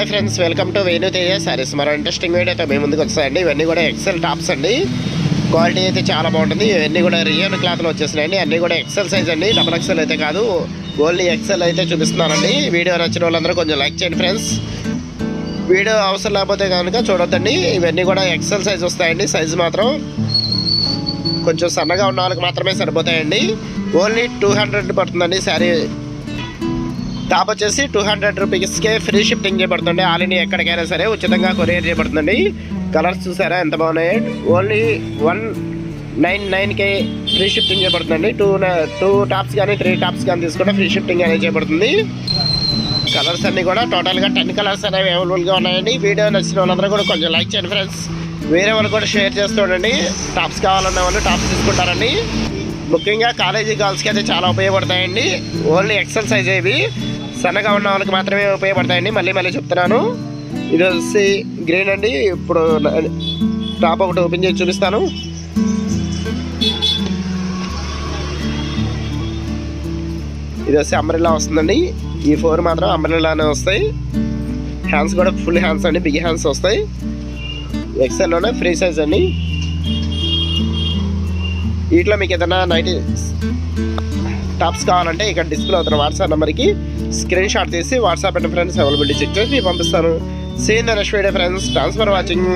నమస్తే friends, welcome to Venu Teja saris. మరో interesting వీడియోతో మేము ముందుకు వస్తాయండి. ఇవన్నీ కూడా ఎక్సెల్ టాప్స్ అండి. క్వాలిటీ అయితే చాలా బాగుంటుంది. ఇవన్నీ కూడా రియల్ క్లాత్లో వచ్చేసినాయండి. అన్నీ కూడా ఎక్సెల్ సైజ్ అండి, డబల్ ఎక్సెల్ అయితే కాదు, ఓన్లీ ఎక్సెల్ అయితే చూపిస్తున్నానండి. వీడియో నచ్చిన వాళ్ళందరూ కొంచెం లైక్ చేయండి ఫ్రెండ్స్. వీడియో అవసరం లేకపోతే కనుక చూడొద్దండి. ఇవన్నీ కూడా ఎక్సెల్ సైజ్ వస్తాయండి. సైజు మాత్రం కొంచెం సన్నగా ఉన్న వాళ్ళకి మాత్రమే సరిపోతాయండి. ఓన్లీ 200 పడుతుందండి శారీ. టాప్ వచ్చేసి 200 రూపీస్కే ఫ్రీ షిఫ్టింగ్ చేయబడుతుంది. ఆల్ ఇండియా ఎక్కడికైనా సరే ఉచితంగా కొరియర్ చేయబడుతుందండి. కలర్స్ చూసారా ఎంత బాగున్నాయి. ఓన్లీ 199కే ఫ్రీ షిఫ్టింగ్ చేయబడుతుందండి. టూ టాప్స్ కానీ 3 టాప్స్ కానీ తీసుకుంటే ఫ్రీ షిఫ్టింగ్ అనేది చేయబడుతుంది. కలర్స్ అన్నీ కూడా టోటల్గా 10 కలర్స్ అనేవి అవైలబుల్గా ఉన్నాయండి. వీడియో నచ్చిన వాళ్ళందరూ కూడా కొంచెం లైక్ చేయండి ఫ్రెండ్స్. వేరే వాళ్ళు కూడా షేర్ చేస్తుండండి. టాప్స్ కావాలన్న వాళ్ళు టాప్స్ తీసుకుంటారండి. ముఖ్యంగా కాలేజీ గర్ల్స్కి అయితే చాలా ఉపయోగపడతాయండి. ఓన్లీ ఎక్సెల్ సైజ్ ఇవి సన్నగా ఉన్న వాళ్ళకి మాత్రమే ఉపయోగపడతాయండి. మళ్ళీ చెప్తున్నాను. ఇది వచ్చి గ్రీన్ అండి. ఇప్పుడు టాప్ ఒకటి ఓపెన్ చేసి చూపిస్తాను. ఇది వచ్చి అంబ్రెల్లా వస్తుందండి. ఈ 4 మాత్రం అంబ్రెల్లానే వస్తాయి. హ్యాండ్స్ కూడా ఫుల్ హ్యాండ్స్ అండి, బిగ్ హ్యాండ్స్ వస్తాయి. ఎక్సెల్లోనే ఫ్రీ సైజ్ అండి. వీటిలో మీకు ఏదైనా నైటీ టాప్స్ కావాలంటే ఇక్కడ డిస్ప్లే అవుతున్న వాట్సాప్ నెంబర్కి స్క్రీన్ షాట్ తీసి WhatsApp and friends availability check చేసి పంపిస్తాను. See in the next video friends. Thanks for watching.